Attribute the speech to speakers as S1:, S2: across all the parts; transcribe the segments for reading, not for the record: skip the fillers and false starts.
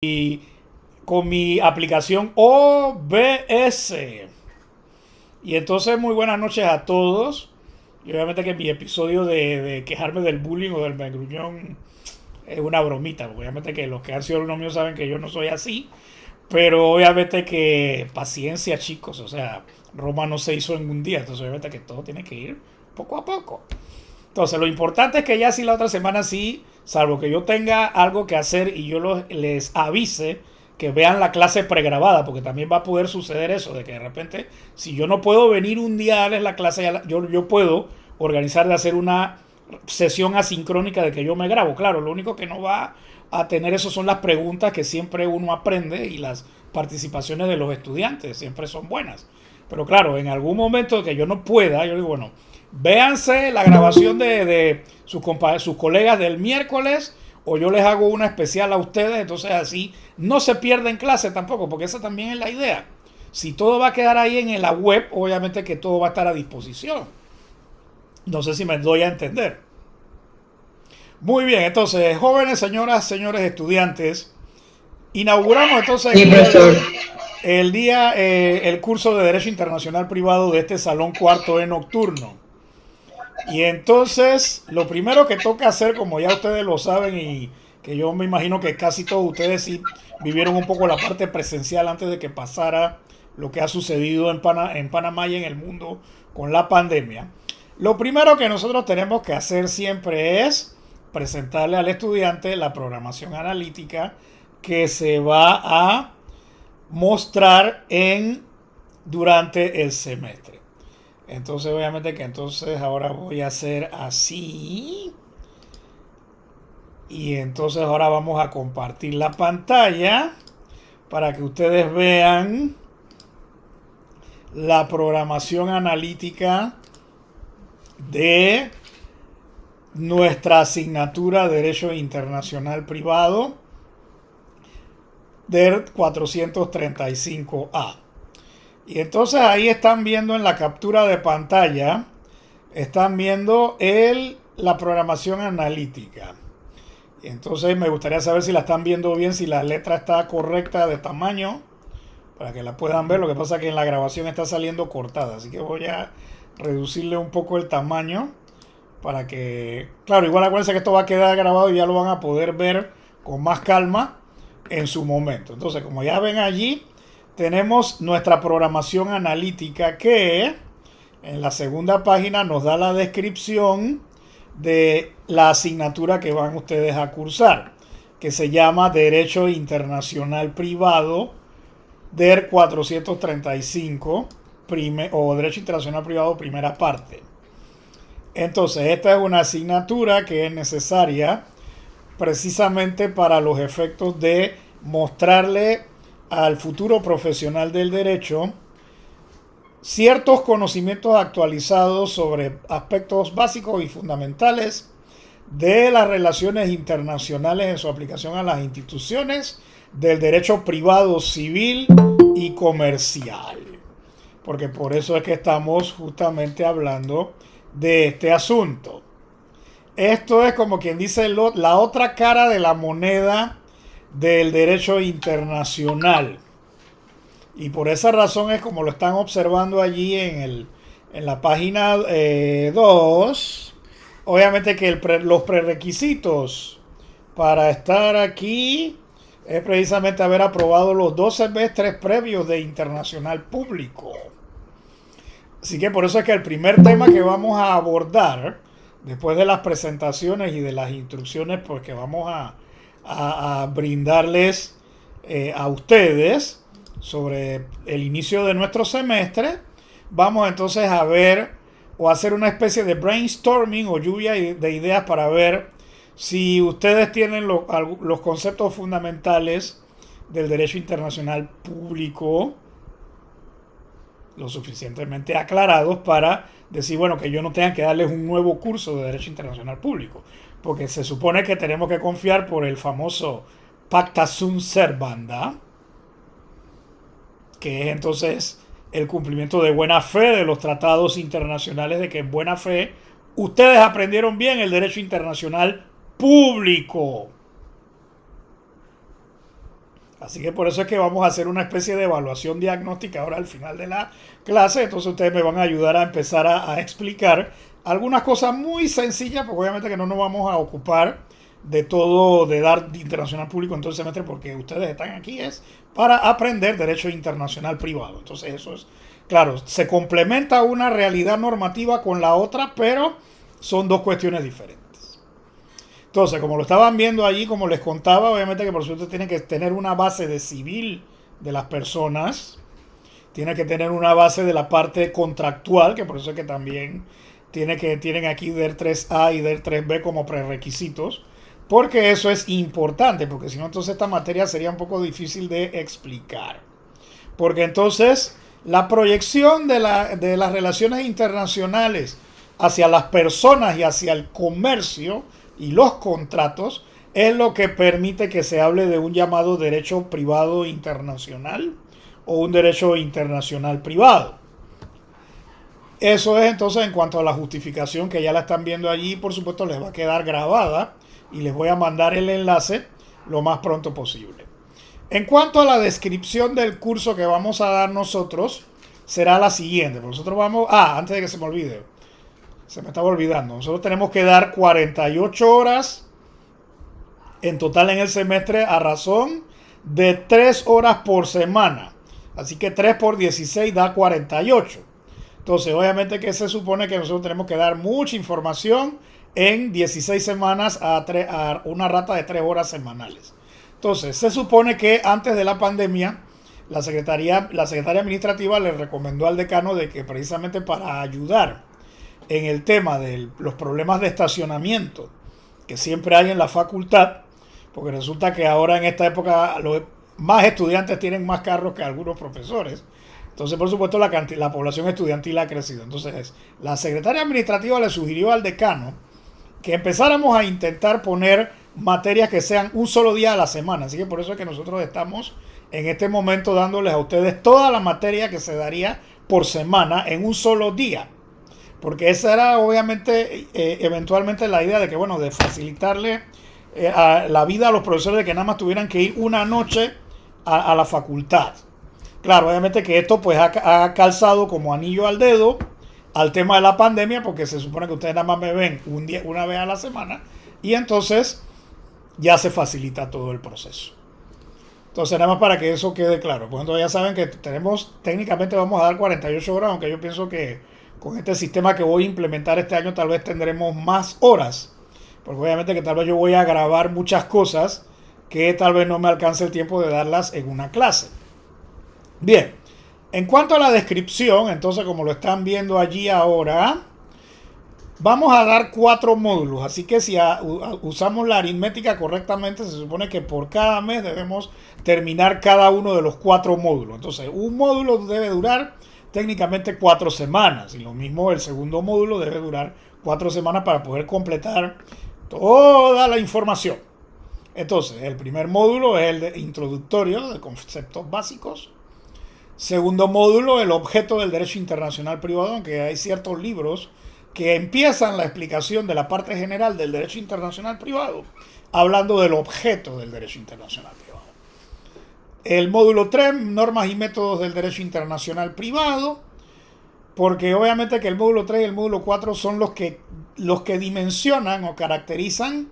S1: y con mi aplicación OBS. Y entonces muy buenas noches a todos. Y obviamente que mi episodio de quejarme del bullying o del magruñón es una bromita, porque obviamente que los que han sido alumnos míos saben que yo no soy así. Pero obviamente que paciencia, chicos. O sea, Roma no se hizo en un día. Entonces obviamente que todo tiene que ir poco a poco. Entonces, lo importante es que ya si la otra semana sí, salvo que yo tenga algo que hacer y yo les avise que vean la clase pregrabada, porque también va a poder suceder eso, de que de repente, si yo no puedo venir un día a darles la clase, yo puedo organizar de hacer una sesión asincrónica de que yo me grabo. Claro, lo único que no va a tener eso son las preguntas que siempre uno aprende y las participaciones de los estudiantes, siempre son buenas. Pero claro, en algún momento que yo no pueda, yo digo, bueno, véanse la grabación de sus colegas del miércoles o yo les hago una especial a ustedes, entonces así no se pierden clase tampoco, porque esa también es la idea. Si todo va a quedar ahí en la web, obviamente que todo va a estar a disposición. No sé si me doy a entender. Muy bien, entonces, jóvenes, señoras, señores estudiantes, inauguramos entonces
S2: Sí,
S1: el día de
S2: profesor.
S1: hoy el curso de Derecho Internacional Privado de este salón cuarto E nocturno. Y entonces, lo primero que toca hacer, como ya ustedes lo saben y que yo me imagino que casi todos ustedes sí vivieron un poco la parte presencial antes de que pasara lo que ha sucedido en Panamá y en el mundo con la pandemia. Lo primero que nosotros tenemos que hacer siempre es presentarle al estudiante la programación analítica que se va a mostrar durante el semestre. Entonces, obviamente que entonces ahora voy a hacer así. Y entonces ahora vamos a compartir la pantalla para que ustedes vean la programación analítica de nuestra asignatura de Derecho Internacional Privado del 435A. Y entonces ahí están viendo en la captura de pantalla, están viendo la programación analítica. Entonces me gustaría saber si la están viendo bien, si la letra está correcta de tamaño, para que la puedan ver. Lo que pasa es que en la grabación está saliendo cortada, así que voy a reducirle un poco el tamaño para que, claro, igual acuérdense que esto va a quedar grabado y ya lo van a poder ver con más calma en su momento. Entonces, como ya ven allí, tenemos nuestra programación analítica que en la segunda página nos da la descripción de la asignatura que van ustedes a cursar, que se llama Derecho Internacional Privado del 435 o Derecho Internacional Privado primera parte. Entonces, esta es una asignatura que es necesaria precisamente para los efectos de mostrarle al futuro profesional del derecho ciertos conocimientos actualizados sobre aspectos básicos y fundamentales de las relaciones internacionales en su aplicación a las instituciones del derecho privado, civil y comercial. Porque por eso es que estamos justamente hablando de este asunto. Esto es como quien dice la otra cara de la moneda del derecho internacional. Y por esa razón es como lo están observando allí en la página 2. Obviamente que los prerequisitos para estar aquí es precisamente haber aprobado los 2 semestres previos de internacional público. Así que por eso es que el primer tema que vamos a abordar, después de las presentaciones y de las instrucciones pues, que vamos a brindarles a ustedes sobre el inicio de nuestro semestre, vamos entonces a ver o hacer una especie de brainstorming o lluvia de ideas para ver si ustedes tienen los conceptos fundamentales del derecho internacional público lo suficientemente aclarados para decir, bueno, que yo no tenga que darles un nuevo curso de Derecho Internacional Público. Porque se supone que tenemos que confiar por el famoso Pacta Sunt Servanda, que es entonces el cumplimiento de buena fe de los tratados internacionales, de que en buena fe ustedes aprendieron bien el derecho internacional público. Así que por eso es que vamos a hacer una especie de evaluación diagnóstica ahora al final de la clase. Entonces ustedes me van a ayudar a empezar a explicar algunas cosas muy sencillas, porque obviamente que no nos vamos a ocupar de todo, de dar internacional público en todo el semestre, porque ustedes están aquí es para aprender derecho internacional privado. Entonces eso es, claro, se complementa una realidad normativa con la otra, pero son dos cuestiones diferentes. Entonces, como lo estaban viendo allí, como les contaba, obviamente que por supuesto tiene que tener una base de civil de las personas, tiene que tener una base de la parte contractual, que por eso es que también tienen aquí DER 3A y DER 3B como prerequisitos, porque eso es importante, porque si no entonces esta materia sería un poco difícil de explicar. Porque entonces la proyección de las relaciones internacionales hacia las personas y hacia el comercio y los contratos es lo que permite que se hable de un llamado derecho privado internacional o un derecho internacional privado. Eso es entonces en cuanto a la justificación, que ya la están viendo allí, por supuesto les va a quedar grabada y les voy a mandar el enlace lo más pronto posible. En cuanto a la descripción del curso que vamos a dar nosotros, será la siguiente. Nosotros vamos... antes de que se me olvide, se me estaba olvidando. Nosotros tenemos que dar 48 horas en total en el semestre a razón de 3 horas por semana. Así que 3 por 16 da 48. Entonces, obviamente que se supone que nosotros tenemos que dar mucha información en 16 semanas a una rata de 3 horas semanales. Entonces, se supone que antes de la pandemia, la secretaria administrativa le recomendó al decano de que precisamente para ayudar en el tema de los problemas de estacionamiento que siempre hay en la facultad, porque resulta que ahora en esta época los más estudiantes tienen más carros que algunos profesores. Entonces, por supuesto, la población estudiantil ha crecido. Entonces, la secretaria administrativa le sugirió al decano que empezáramos a intentar poner materias que sean un solo día a la semana. Así que por eso es que nosotros estamos en este momento dándoles a ustedes toda la materia que se daría por semana en un solo día. Porque esa era obviamente eventualmente la idea de que, bueno, de facilitarle la vida a los profesores, de que nada más tuvieran que ir una noche a la facultad. Claro, obviamente que esto pues ha calzado como anillo al dedo al tema de la pandemia, porque se supone que ustedes nada más me ven una vez a la semana y entonces ya se facilita todo el proceso. Entonces, nada más para que eso quede claro. Pues entonces ya saben que técnicamente vamos a dar 48 horas, aunque yo pienso que con este sistema que voy a implementar este año tal vez tendremos más horas, porque obviamente que tal vez yo voy a grabar muchas cosas que tal vez no me alcance el tiempo de darlas en una clase. Bien, en cuanto a la descripción, entonces como lo están viendo allí ahora, vamos a dar 4 módulos, así que si usamos la aritmética correctamente, se supone que por cada mes debemos terminar cada uno de los 4 módulos. Entonces, un módulo debe durar técnicamente 4 semanas, y lo mismo el segundo módulo debe durar 4 semanas para poder completar toda la información. Entonces, el primer módulo es el de introductorio de conceptos básicos. Segundo módulo, el objeto del derecho internacional privado, aunque hay ciertos libros que empiezan la explicación de la parte general del derecho internacional privado, hablando del objeto del derecho internacional privado. El módulo 3, normas y métodos del derecho internacional privado, porque obviamente que el módulo 3 y el módulo 4 son los que dimensionan o caracterizan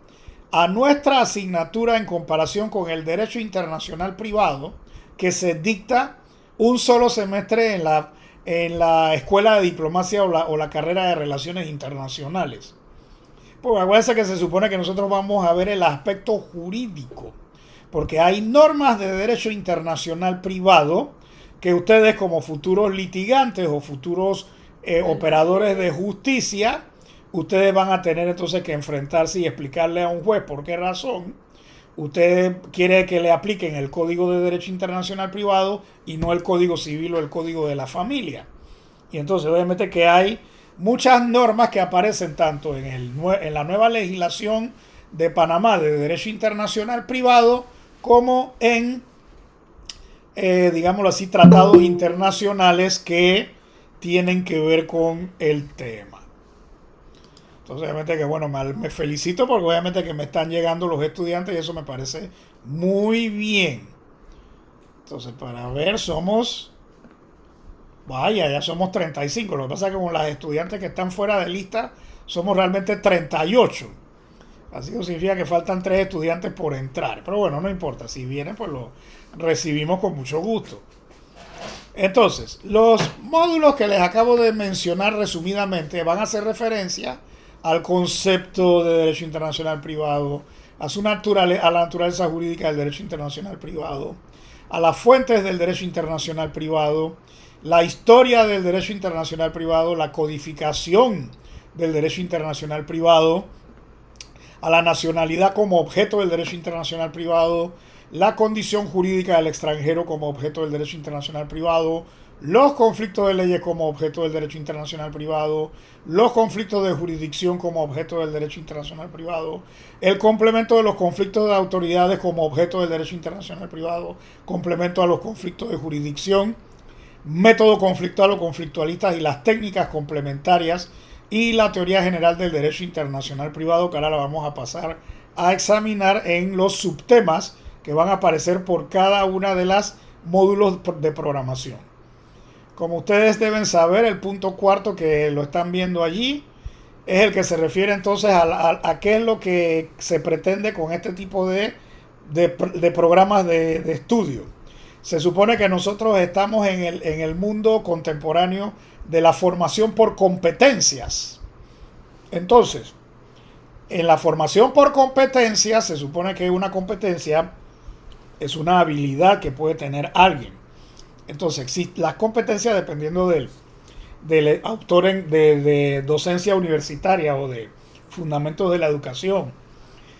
S1: a nuestra asignatura en comparación con el derecho internacional privado que se dicta un solo semestre en la escuela de diplomacia o la carrera de relaciones internacionales. Pues acuérdense que se supone que nosotros vamos a ver el aspecto jurídico, porque hay normas de derecho internacional privado que ustedes como futuros litigantes o futuros operadores de justicia, ustedes van a tener entonces que enfrentarse y explicarle a un juez por qué razón usted quiere que le apliquen el Código de Derecho Internacional Privado y no el Código Civil o el Código de la Familia. Y entonces obviamente que hay muchas normas que aparecen tanto en la nueva legislación de Panamá de Derecho Internacional Privado como en, digámoslo así, tratados internacionales que tienen que ver con el tema. Entonces, obviamente que, bueno, me felicito porque obviamente que me están llegando los estudiantes y eso me parece muy bien. Entonces, para ver, ya somos 35. Lo que pasa es que con las estudiantes que están fuera de lista, somos realmente 38. Así que significa que faltan 3 estudiantes por entrar. Pero bueno, no importa. Si vienen, pues lo recibimos con mucho gusto. Entonces, los módulos que les acabo de mencionar resumidamente van a hacer referencia al concepto de derecho internacional privado, a la naturaleza jurídica del derecho internacional privado, a las fuentes del derecho internacional privado, la historia del derecho internacional privado, la codificación del derecho internacional privado, a la nacionalidad como objeto del derecho internacional privado, la condición jurídica del extranjero como objeto del derecho internacional privado, los conflictos de leyes como objeto del derecho internacional privado, los conflictos de jurisdicción como objeto del derecho internacional privado, el complemento de los conflictos de autoridades como objeto del derecho internacional privado, complemento a los conflictos de jurisdicción, método conflictual o conflictualistas y las técnicas complementarias, y la teoría general del derecho internacional privado, que ahora la vamos a pasar a examinar en los subtemas que van a aparecer por cada una de las módulos de programación. Como ustedes deben saber, el punto cuarto que lo están viendo allí es el que se refiere entonces a qué es lo que se pretende con este tipo de programas de estudio. Se supone que nosotros estamos en el mundo contemporáneo de la formación por competencias. Entonces, en la formación por competencias se supone que una competencia es una habilidad que puede tener alguien. Entonces, existen las competencias dependiendo del autor de docencia universitaria o de fundamentos de la educación,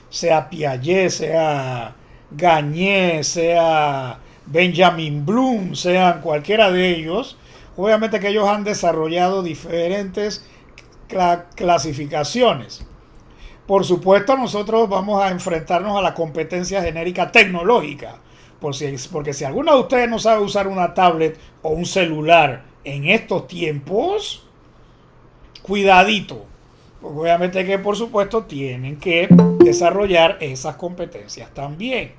S1: sea Piaget, sea Gagné, sea Benjamin Bloom, sean cualquiera de ellos. Obviamente que ellos han desarrollado diferentes clasificaciones. Por supuesto, nosotros vamos a enfrentarnos a la competencia genérica tecnológica. Porque si alguno de ustedes no sabe usar una tablet o un celular en estos tiempos, cuidadito. Porque obviamente que por supuesto tienen que desarrollar esas competencias también.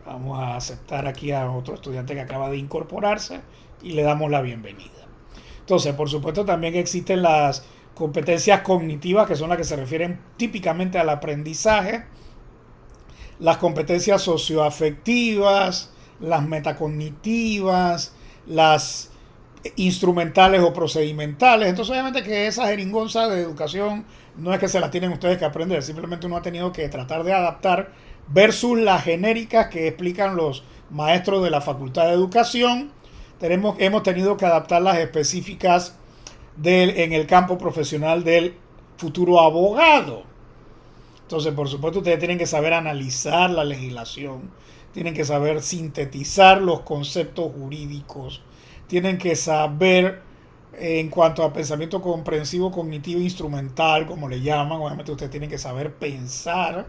S1: Vamos a aceptar aquí a otro estudiante que acaba de incorporarse y le damos la bienvenida. Entonces, por supuesto, también existen las competencias cognitivas, que son las que se refieren típicamente al aprendizaje, las competencias socioafectivas, las metacognitivas, las instrumentales o procedimentales. Entonces, obviamente que esa jeringonza de educación no es que se las tienen ustedes que aprender, simplemente uno ha tenido que tratar de adaptar versus las genéricas que explican los maestros de la Facultad de Educación. Hemos tenido que adaptar las específicas en el campo profesional del futuro abogado. Entonces, por supuesto, ustedes tienen que saber analizar la legislación, tienen que saber sintetizar los conceptos jurídicos, tienen que saber en cuanto a pensamiento comprensivo, cognitivo, instrumental, como le llaman. Obviamente ustedes tienen que saber pensar.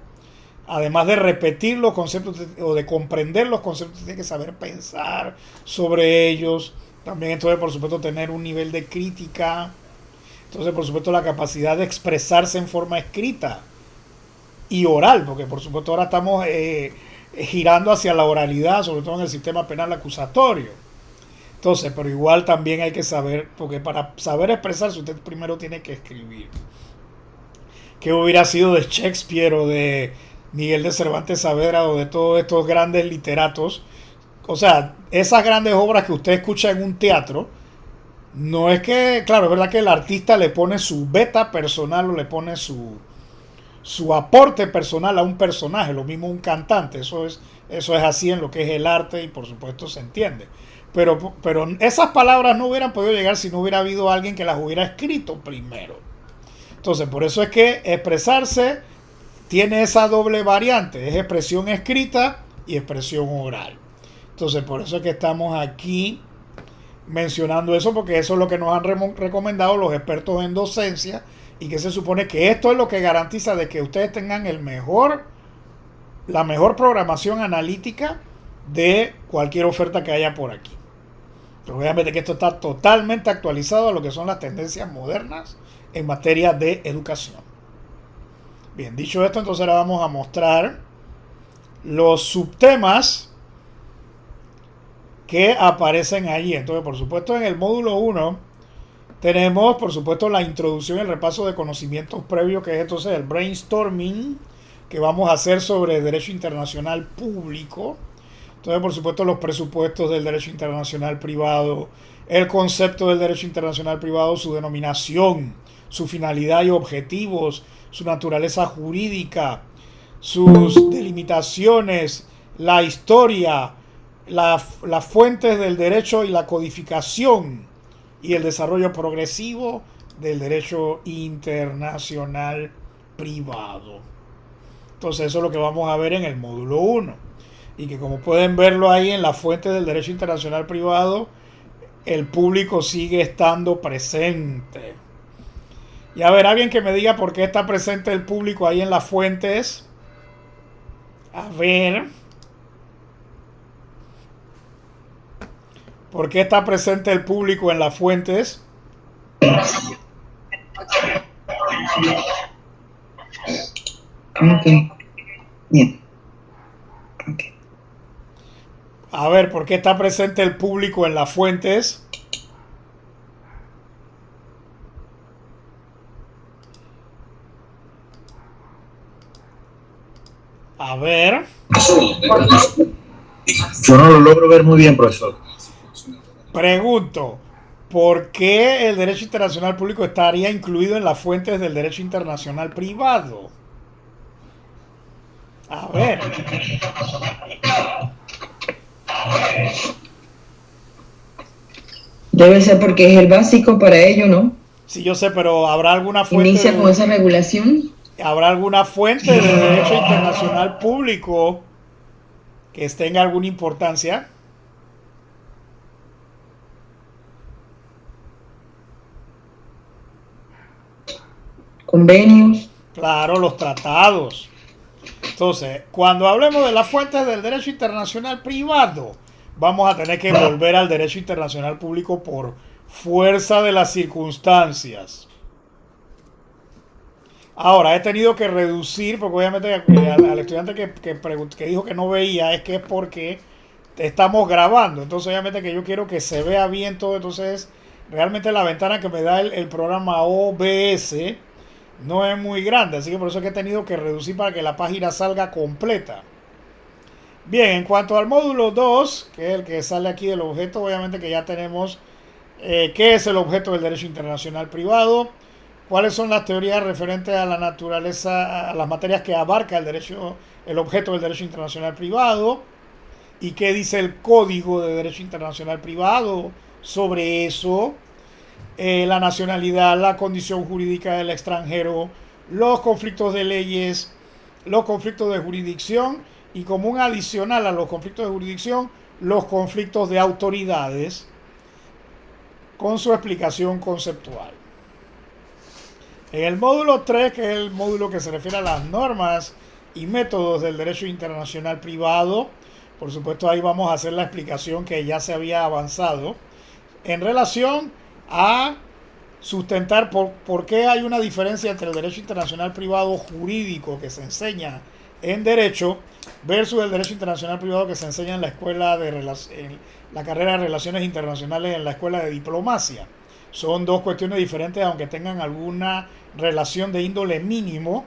S1: Además de repetir los conceptos o de comprender los conceptos, tienen que saber pensar sobre ellos. También entonces, por supuesto, tener un nivel de crítica. Entonces, por supuesto, la capacidad de expresarse en forma escrita y oral, porque por supuesto ahora estamos girando hacia la oralidad, sobre todo en el sistema penal acusatorio. Entonces, pero igual también hay que saber, porque para saber expresarse usted primero tiene que escribir. ¿Qué hubiera sido de Shakespeare o de Miguel de Cervantes Saavedra o de todos estos grandes literatos? O sea, esas grandes obras que usted escucha en un teatro, no es que, claro, es verdad que el artista le pone su beta personal o le pone su aporte personal a un personaje, lo mismo un cantante, eso es así en lo que es el arte y por supuesto se entiende. Pero esas palabras no hubieran podido llegar si no hubiera habido alguien que las hubiera escrito primero. Entonces, por eso es que expresarse tiene esa doble variante, es expresión escrita y expresión oral. Entonces, por eso es que estamos aquí mencionando eso, porque eso es lo que nos han recomendado los expertos en docencia, y que se supone que esto es lo que garantiza de que ustedes tengan la mejor programación analítica de cualquier oferta que haya por aquí. Pero obviamente que esto está totalmente actualizado a lo que son las tendencias modernas en materia de educación. Bien, dicho esto, entonces ahora vamos a mostrar los subtemas que aparecen ahí. Entonces, por supuesto, en el módulo 1 tenemos, por supuesto, la introducción y el repaso de conocimientos previos, que es entonces el brainstorming que vamos a hacer sobre derecho internacional público. Entonces, por supuesto, los presupuestos del derecho internacional privado, el concepto del derecho internacional privado, su denominación, su finalidad y objetivos, su naturaleza jurídica, sus delimitaciones, la historia, las fuentes del derecho y la codificación y el desarrollo progresivo del derecho internacional privado. Entonces eso es lo que vamos a ver en el módulo 1. Y que como pueden verlo ahí en la fuente del derecho internacional privado, el público sigue estando presente. Y a ver, alguien que me diga por qué está presente el público ahí en las fuentes. A ver. ¿Por qué está presente el público en las fuentes?
S2: Ok. Bien. Ok.
S1: A ver, ¿por qué está presente el público en las fuentes? A ver.
S2: Yo no lo logro ver muy bien, profesor.
S1: Pregunto, ¿por qué el derecho internacional público estaría incluido en las fuentes del derecho internacional privado? A ver.
S3: Debe ser porque es el básico para ello, ¿no?
S1: Sí, yo sé, pero
S3: Inicia con esa regulación.
S1: ¿habrá alguna fuente de derecho internacional público que tenga alguna importancia?
S3: Convenios.
S1: Claro, los tratados. Entonces, cuando hablemos de las fuentes del derecho internacional privado, vamos a tener que volver al derecho internacional público por fuerza de las circunstancias. Ahora, he tenido que reducir, porque obviamente al estudiante que dijo que no veía, es que es porque estamos grabando. Entonces, obviamente que yo quiero que se vea bien todo. Entonces, realmente la ventana que me da el programa OBS no es muy grande. Así que por eso es que he tenido que reducir para que la página salga completa. Bien, en cuanto al módulo 2, que es el que sale aquí del objeto, obviamente que ya tenemos qué es el objeto del derecho internacional privado, cuáles son las teorías referentes a la naturaleza, a las materias que abarca el objeto del derecho internacional privado, y qué dice el Código de Derecho Internacional Privado sobre eso, la nacionalidad, la condición jurídica del extranjero, los conflictos de leyes, los conflictos de jurisdicción y como un adicional a los conflictos de jurisdicción, los conflictos de autoridades con su explicación conceptual. En el módulo 3, que es el módulo que se refiere a las normas y métodos del derecho internacional privado, por supuesto ahí vamos a hacer la explicación que ya se había avanzado en relación a sustentar por qué hay una diferencia entre el derecho internacional privado jurídico que se enseña en derecho versus el derecho internacional privado que se enseña en la escuela en la carrera de relaciones internacionales en la escuela de diplomacia. Son dos cuestiones diferentes, aunque tengan alguna relación de índole mínimo,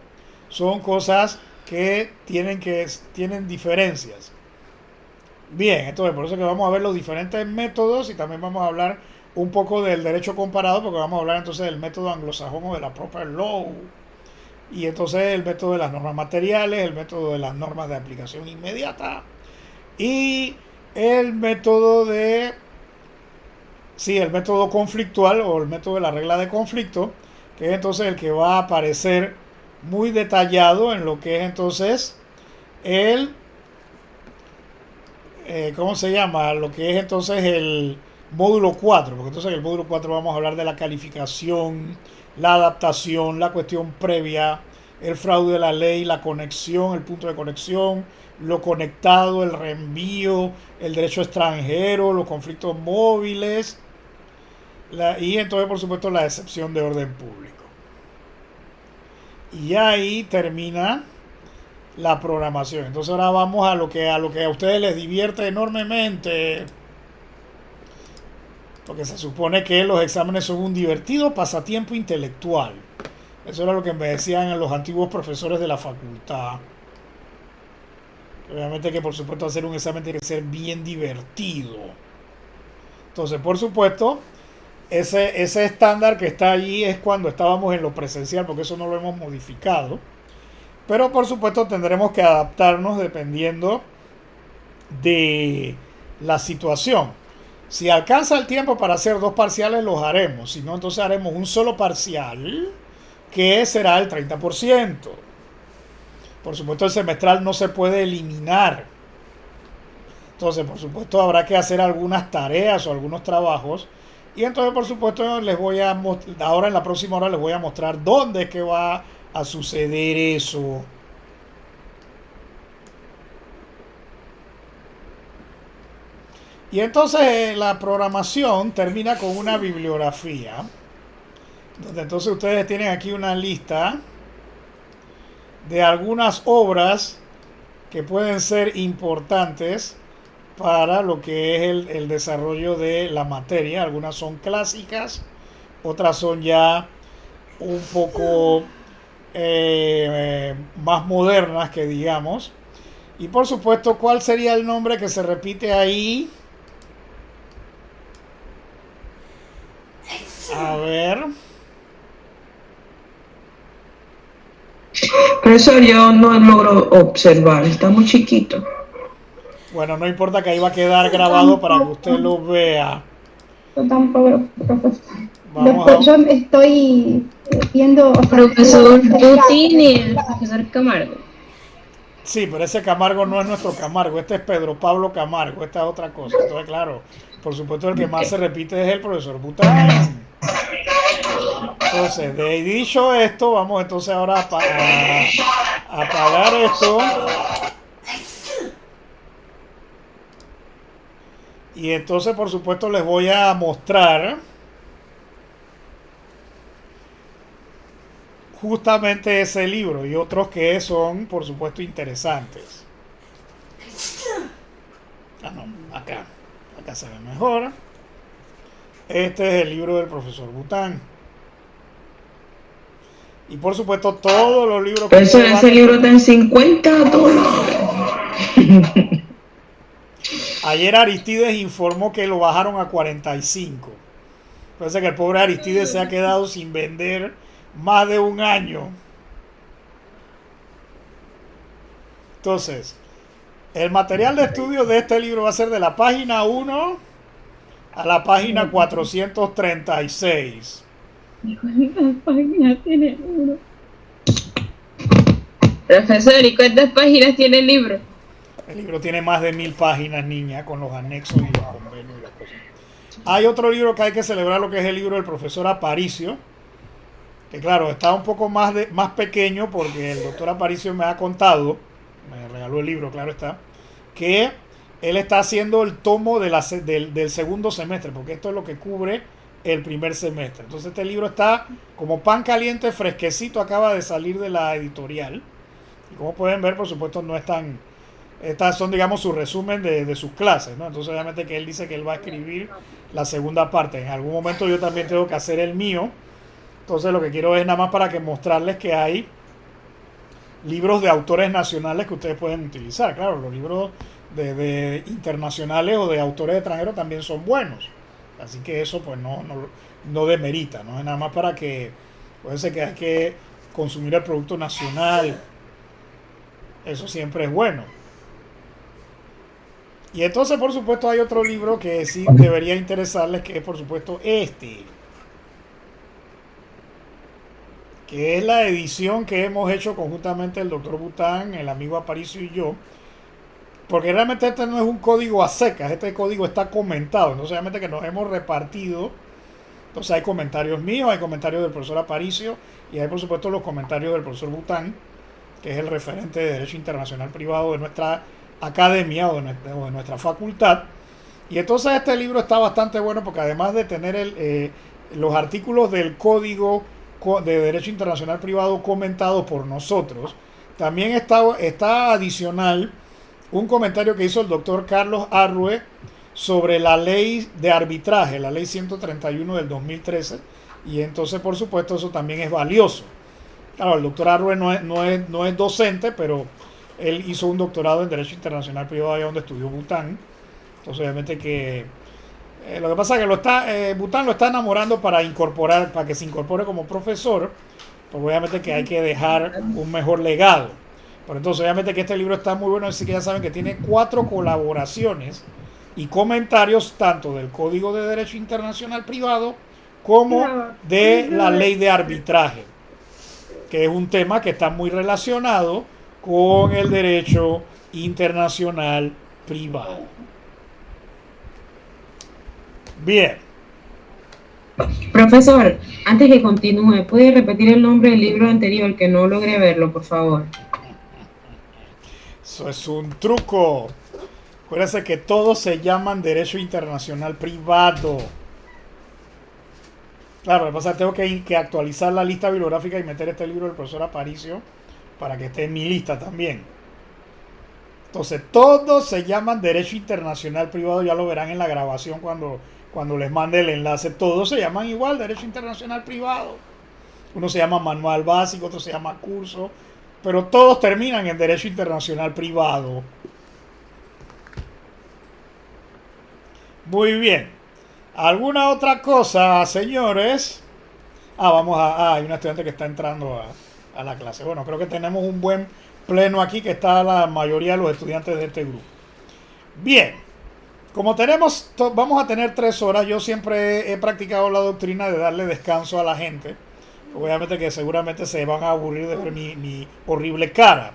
S1: son cosas que tienen diferencias. Bien, entonces por eso que vamos a ver los diferentes métodos y también vamos a hablar un poco del derecho comparado, porque vamos a hablar entonces del método anglosajón o de la proper law, y entonces el método de las normas materiales, el método de las normas de aplicación inmediata y el método el método conflictual o el método de la regla de conflicto, que es entonces el que va a aparecer muy detallado en lo que es entonces el ¿cómo se llama? Lo que es entonces el módulo 4, porque entonces en el módulo 4 vamos a hablar de la calificación, la adaptación, la cuestión previa, el fraude de la ley, la conexión, el punto de conexión, lo conectado, el reenvío, el derecho extranjero, los conflictos móviles, y entonces por supuesto la excepción de orden público. Y ahí termina la programación. Entonces ahora vamos a lo que a ustedes les divierte enormemente. porque se supone que los exámenes son un divertido pasatiempo intelectual. Eso era lo que me decían los antiguos profesores de la facultad. Obviamente que por supuesto hacer un examen tiene que ser bien divertido. Entonces, por supuesto, ese estándar que está allí es cuando estábamos en lo presencial, porque eso no lo hemos modificado. Pero por supuesto tendremos que adaptarnos dependiendo de la situación. Si alcanza el tiempo para hacer 2 parciales, los haremos. Si no, entonces haremos un solo parcial, que será el 30%. Por supuesto, el semestral no se puede eliminar. Entonces, por supuesto, habrá que hacer algunas tareas o algunos trabajos. Y entonces, por supuesto, les voy a ahora en la próxima hora les voy a mostrar dónde es que va a suceder eso. Y entonces la programación termina con una bibliografía, donde entonces ustedes tienen aquí una lista de algunas obras que pueden ser importantes para lo que es el desarrollo de la materia. Algunas son clásicas, otras son ya un poco más modernas, que digamos. Y por supuesto, ¿cuál sería el nombre que se repite ahí? A ver.
S3: Profesor, yo no logro observar, está muy chiquito.
S1: Bueno, no importa, que ahí va a quedar grabado para que usted lo vea.
S4: Yo tampoco, profesor.
S1: Vamos
S4: Después yo estoy viendo...
S5: Profesor Putin y el profesor Camargo.
S1: Sí, pero ese Camargo no es nuestro Camargo, este es Pedro Pablo Camargo, esta es otra cosa. Entonces, claro, por supuesto el que más se repite es el profesor Bután. Entonces, de dicho esto, vamos entonces ahora a apagar esto. Y entonces, por supuesto, les voy a mostrar justamente ese libro y otros que son, por supuesto, interesantes. Ah, no, acá se ve mejor. Este es el libro del profesor Bután. Y por supuesto, todos los libros que...
S3: Profesor, ese libro está en $50.
S1: Ayer Aristides informó que lo bajaron a 45. Parece que el pobre Aristides se ha quedado sin vender más de un año. Entonces, el material de estudio de este libro va a ser de la página 1 a la página 436.
S5: ¿Cuántas páginas tiene el libro? Profesor, ¿y cuántas páginas tiene el libro?
S1: El libro tiene más de 1000 páginas, niña, con los anexos y los convenios y las cosas. Hay otro libro que hay que celebrar, lo que es el libro del profesor Aparicio, que claro, está un poco más pequeño, porque el doctor Aparicio me ha contado, me regaló el libro, claro está, que él está haciendo el tomo del segundo semestre, porque esto es lo que cubre el primer semestre. Entonces este libro está como pan caliente, fresquecito, acaba de salir de la editorial. Y como pueden ver, por supuesto, no es tan... Estas son, digamos, su resumen de sus clases, ¿no? Entonces, obviamente que él dice que él va a escribir la segunda parte. En algún momento yo también tengo que hacer el mío. Entonces, lo que quiero es nada más para que mostrarles que hay libros de autores nacionales que ustedes pueden utilizar. Claro, los libros de internacionales o de autores extranjeros también son buenos. Así que eso, pues, no demerita, ¿no? Es nada más para que... Puede ser que hay que consumir el producto nacional. Eso siempre es bueno. Y entonces, por supuesto, hay otro libro que sí debería interesarles, que es, por supuesto, este. Que es la edición que hemos hecho conjuntamente el doctor Bután, el amigo Aparicio y yo. Porque realmente este no es un código a secas, este código está comentado. Entonces, obviamente que nos hemos repartido. Entonces, hay comentarios míos, hay comentarios del profesor Aparicio y hay, por supuesto, los comentarios del profesor Bután, que es el referente de Derecho Internacional Privado de nuestra academia o de nuestra facultad. Y entonces este libro está bastante bueno, porque además de tener los artículos del Código de Derecho Internacional Privado comentados por nosotros, también está adicional un comentario que hizo el doctor Carlos Arrue sobre la ley de arbitraje, la ley 131 del 2013, y entonces por supuesto eso también es valioso. Claro, el doctor Arwe no es docente, pero él hizo un doctorado en Derecho Internacional Privado allá donde estudió Bután. Entonces obviamente que lo que pasa es que Bután lo está enamorando para que se incorpore como profesor, porque obviamente que hay que dejar un mejor legado. Pero entonces obviamente que este libro está muy bueno, así que ya saben que tiene 4 colaboraciones y comentarios tanto del Código de Derecho Internacional Privado como de la ley de arbitraje, que es un tema que está muy relacionado con el derecho internacional privado. Bien.
S5: Profesor, antes que continúe, ¿puede repetir el nombre del libro anterior que no logré verlo, por favor?
S1: Eso es un truco. Acuérdense que todos se llaman derecho internacional privado. Claro, lo que pasa es que tengo que actualizar la lista bibliográfica y meter este libro del profesor Aparicio para que esté en mi lista también. Entonces, todos se llaman derecho internacional privado. Ya lo verán en la grabación cuando les mande el enlace. Todos se llaman igual, derecho internacional privado. Uno se llama manual básico, otro se llama curso, pero todos terminan en derecho internacional privado. Muy bien. ¿Alguna otra cosa, señores? Hay una estudiante que está entrando a la clase. Bueno, creo que tenemos un buen pleno aquí, que está la mayoría de los estudiantes de este grupo. Bien. Como vamos a tener 3 horas, yo siempre he practicado la doctrina de darle descanso a la gente. Obviamente que seguramente se van a aburrir de ver mi horrible cara.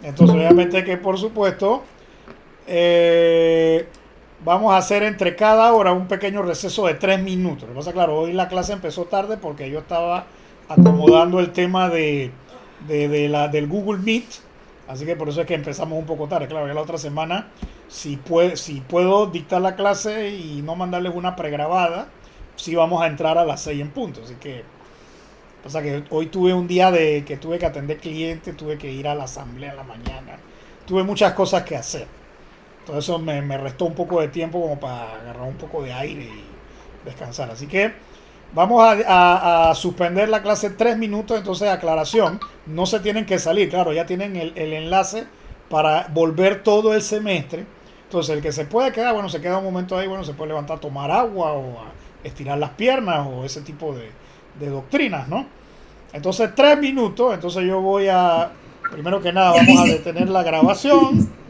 S1: Entonces obviamente que por supuesto vamos a hacer entre cada hora un pequeño receso de 3 minutos. Lo que pasa, claro, hoy la clase empezó tarde porque yo estaba acomodando el tema del Google Meet. Así que por eso es que empezamos un poco tarde. Claro, ya la otra semana, si puedo dictar la clase y no mandarles una pregrabada, sí vamos a entrar a las 6 en punto. Así que, o sea que hoy tuve un día que tuve que atender clientes, tuve que ir a la asamblea en la mañana. Tuve muchas cosas que hacer. Entonces eso me restó un poco de tiempo como para agarrar un poco de aire y descansar. Así que vamos a suspender la clase 3 minutos. Entonces, aclaración, no se tienen que salir. Claro, ya tienen el enlace para volver todo el semestre. Entonces, el que se puede quedar, bueno, se queda un momento ahí, bueno, se puede levantar a tomar agua o a estirar las piernas o ese tipo de doctrinas, ¿no? Entonces, 3 minutos. Entonces yo primero que nada, vamos a detener la grabación.